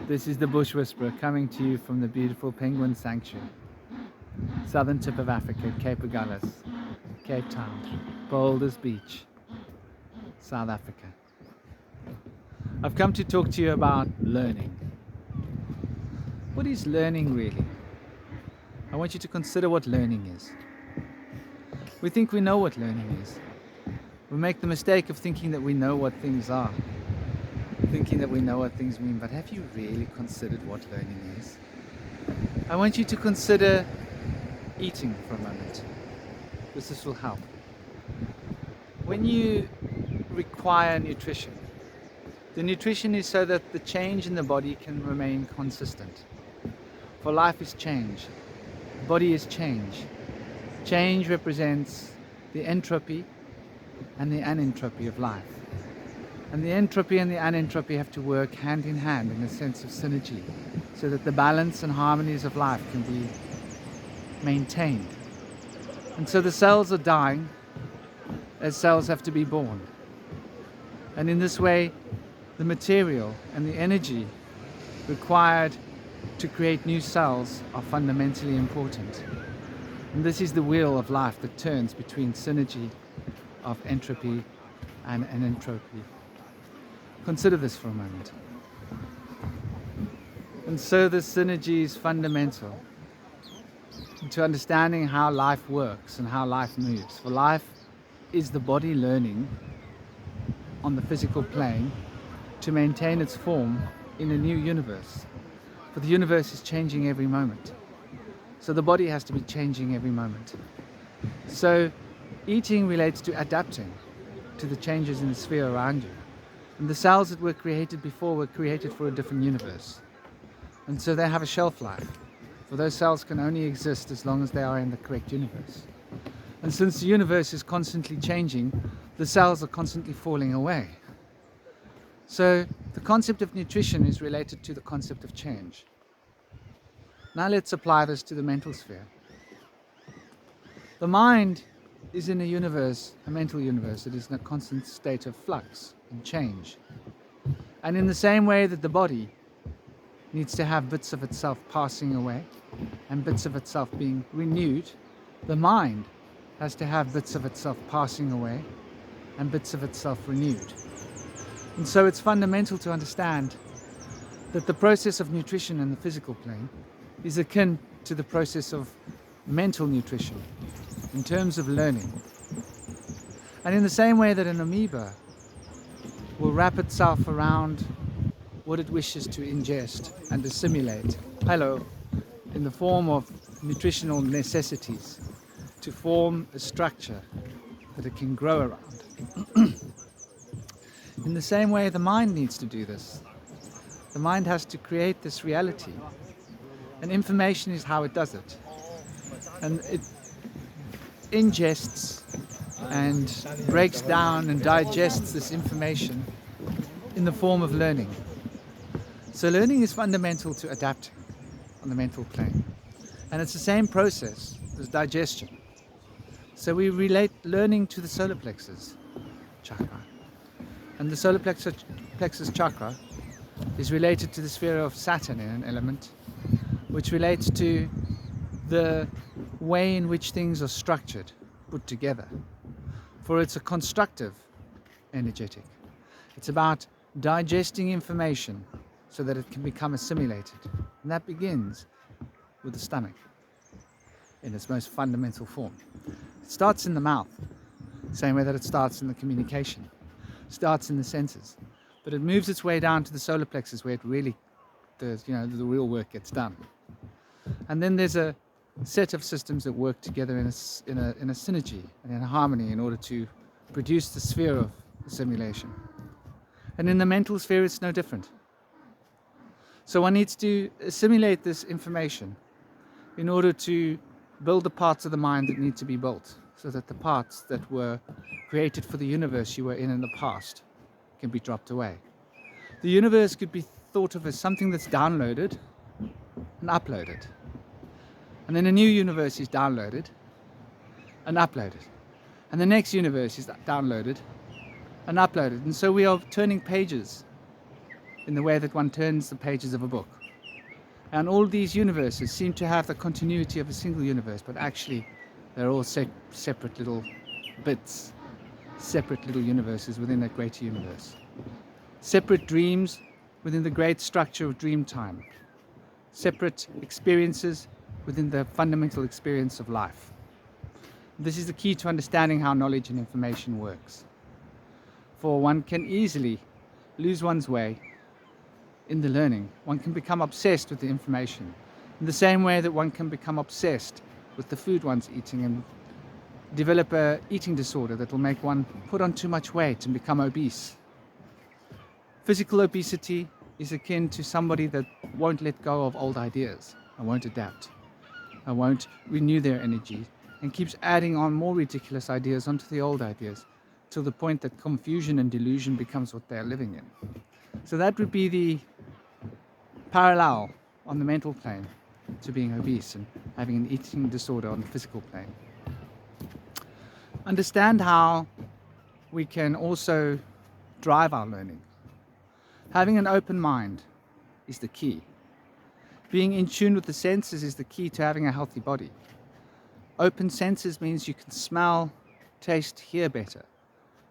This is the Bush Whisperer coming to you from the beautiful Penguin Sanctuary, southern tip of Africa, Cape Agulhas, Cape Town, Boulders Beach, South Africa. I've come to talk to you about learning. What is learning really? I want you to consider what learning is. We think we know what learning is. We make the mistake of thinking that we know what things are, thinking that we know what things mean, but have you really considered what learning is? I want you to consider eating for a moment, because this will help. When you require nutrition, the nutrition is so that the change in the body can remain consistent. For life is change. The body is change. Change represents the entropy and the anentropy of life. And the entropy and the anentropy have to work hand in hand in a sense of synergy, so that the balance and harmonies of life can be maintained. And so the cells are dying as cells have to be born. And in this way, the material and the energy required to create new cells are fundamentally important. And this is the wheel of life that turns between synergy of entropy and anentropy. Consider this for a moment. And so this synergy is fundamental to understanding how life works and how life moves. For life is the body learning on the physical plane to maintain its form in a new universe. For the universe is changing every moment. So the body has to be changing every moment. So eating relates to adapting to the changes in the sphere around you. And the cells that were created before were created for a different universe. And so they have a shelf life. For those cells can only exist as long as they are in the correct universe. And since the universe is constantly changing, the cells are constantly falling away. So the concept of nutrition is related to the concept of change. Now let's apply this to the mental sphere. The mind is in a universe, a mental universe, that is in a constant state of flux and change. And in the same way that the body needs to have bits of itself passing away and bits of itself being renewed, the mind has to have bits of itself passing away and bits of itself renewed. And so it's fundamental to understand that the process of nutrition in the physical plane is akin to the process of mental nutrition in terms of learning. And in the same way that an amoeba will wrap itself around what it wishes to ingest and assimilate, in the form of nutritional necessities to form a structure that it can grow around. In the same way, the mind needs to do this. The mind has to create this reality. And information is how it does it. And it ingests and breaks down and digests this information in the form of learning. So learning is fundamental to adapting on the mental plane. And it's the same process as digestion. So we relate learning to the solar plexus chakra. And the solar plexus chakra is related to the sphere of Saturn in an element, which relates to the way in which things are structured, put together. For it's a constructive energetic. It's about digesting information so that it can become assimilated. And that begins with the stomach in its most fundamental form. It starts in the mouth, same way that it starts in the communication. It starts in the senses, but it moves its way down to the solar plexus where it really, the real work gets done. And then there's a set of systems that work together in a synergy and in a harmony in order to produce the sphere of assimilation. And in the mental sphere, it's no different. So one needs to assimilate this information in order to build the parts of the mind that need to be built, so that the parts that were created for the universe you were in the past can be dropped away. The universe could be thought of as something that's downloaded and uploaded. And then a new universe is downloaded and uploaded. And the next universe is downloaded and uploaded. And so we are turning pages in the way that one turns the pages of a book. And all these universes seem to have the continuity of a single universe, but actually they're all separate little bits, separate little universes within that greater universe. Separate dreams within the great structure of dream time. Separate experiences within the fundamental experience of life. This is the key to understanding how knowledge and information works. For one can easily lose one's way in the learning. One can become obsessed with the information in the same way that one can become obsessed with the food one's eating and develop an eating disorder that will make one put on too much weight and become obese. Physical obesity is akin to somebody that won't let go of old ideas and won't adapt and won't renew their energy and keeps adding on more ridiculous ideas onto the old ideas till the point that confusion and delusion becomes what they're living in. So that would be the parallel on the mental plane to being obese and having an eating disorder on the physical plane. Understand how we can also drive our learning. Having an open mind is the key. Being in tune with the senses is the key to having a healthy body. Open senses means you can smell, taste, hear better.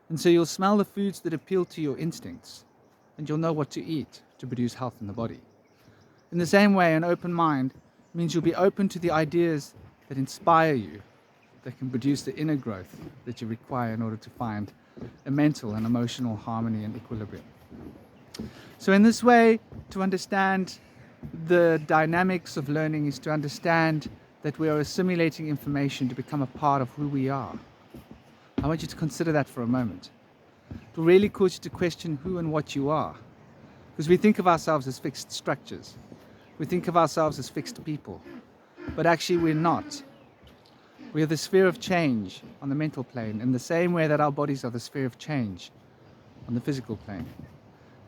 And so you'll smell the foods that appeal to your instincts, and you'll know what to eat to produce health in the body. In the same way, an open mind means you'll be open to the ideas that inspire you, that can produce the inner growth that you require in order to find a mental and emotional harmony and equilibrium. So in this way, to understand the dynamics of learning is to understand that we are assimilating information to become a part of who we are. I want you to consider that for a moment. It will really cause you to question who and what you are. Because we think of ourselves as fixed structures. We think of ourselves as fixed people. But actually we're not. We are the sphere of change on the mental plane in the same way that our bodies are the sphere of change on the physical plane.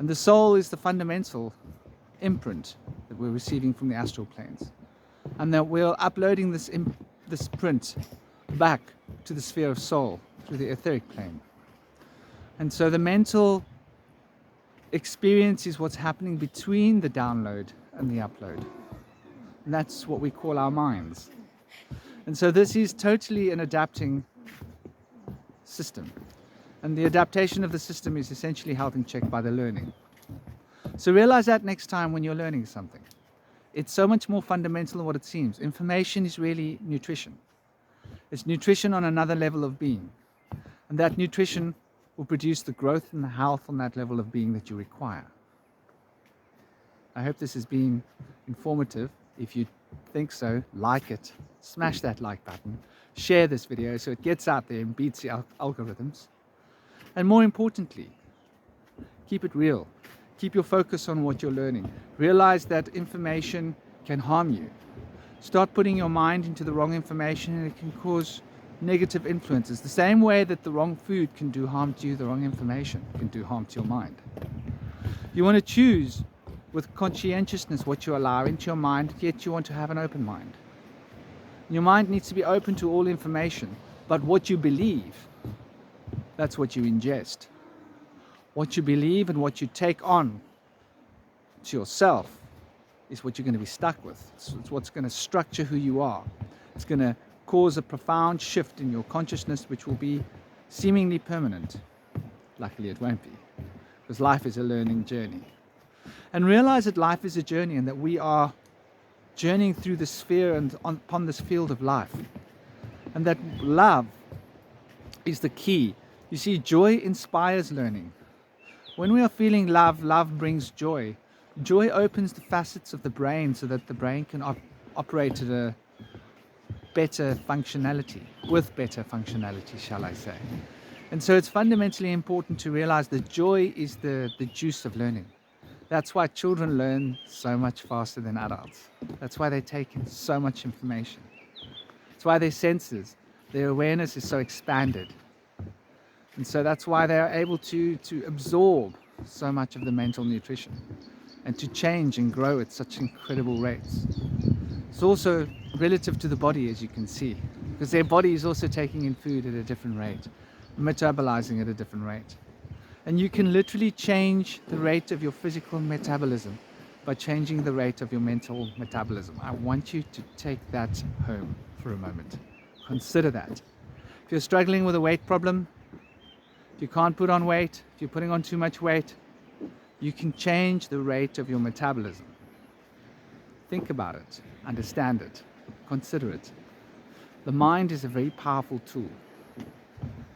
And the soul is the fundamental imprint that we're receiving from the astral planes. And that we're uploading this print back to the sphere of soul through the etheric plane. And so the mental experience is what's happening between the download and the upload. And that's what we call our minds. And so this is totally an adapting system. And the adaptation of the system is essentially held in check by the learning. So realize that next time when you're learning something. It's so much more fundamental than what it seems. Information is really nutrition. It's nutrition on another level of being. And that nutrition will produce the growth and the health on that level of being that you require. I hope this has been informative. If you think so, like it, smash that like button, share this video so it gets out there and beats the algorithms. And more importantly, keep it real. Keep your focus on what you're learning. Realize that information can harm you. Start putting your mind into the wrong information and it can cause negative influences. The same way that the wrong food can do harm to you, the wrong information can do harm to your mind. You want to choose with conscientiousness what you allow into your mind, yet you want to have an open mind. Your mind needs to be open to all information, but what you believe, that's what you ingest. What you believe and what you take on to yourself is what you're going to be stuck with. It's what's going to structure who you are. It's going to cause a profound shift in your consciousness, which will be seemingly permanent. Luckily, it won't be, because life is a learning journey. And realize that life is a journey and that we are journeying through the sphere and upon this field of life. And that love is the key. You see, joy inspires learning. When we are feeling love, love brings joy. Joy opens the facets of the brain so that the brain can operate at a better functionality, with better functionality, shall I say. And so it's fundamentally important to realize that joy is the juice of learning. That's why children learn so much faster than adults. That's why they take in so much information. That's why their senses, their awareness is so expanded. And so that's why they are able to absorb so much of the mental nutrition and to change and grow at such incredible rates. It's also relative to the body, as you can see, because their body is also taking in food at a different rate, metabolizing at a different rate. And you can literally change the rate of your physical metabolism by changing the rate of your mental metabolism. I want you to take that home for a moment. Consider that. If you're struggling with a weight problem, if you can't put on weight, if you're putting on too much weight, you can change the rate of your metabolism. Think about it, understand it, consider it. The mind is a very powerful tool,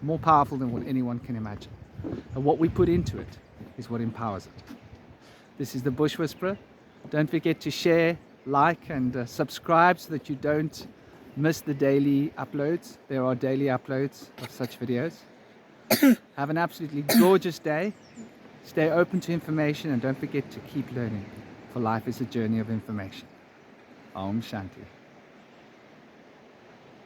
more powerful than what anyone can imagine. And what we put into it is what empowers it. This is the Bush Whisperer. Don't forget to share, like, and subscribe so that you don't miss the daily uploads. There are daily uploads of such videos. Have an absolutely gorgeous day. Stay open to information and don't forget to keep learning, for life is a journey of information. Om Shanti.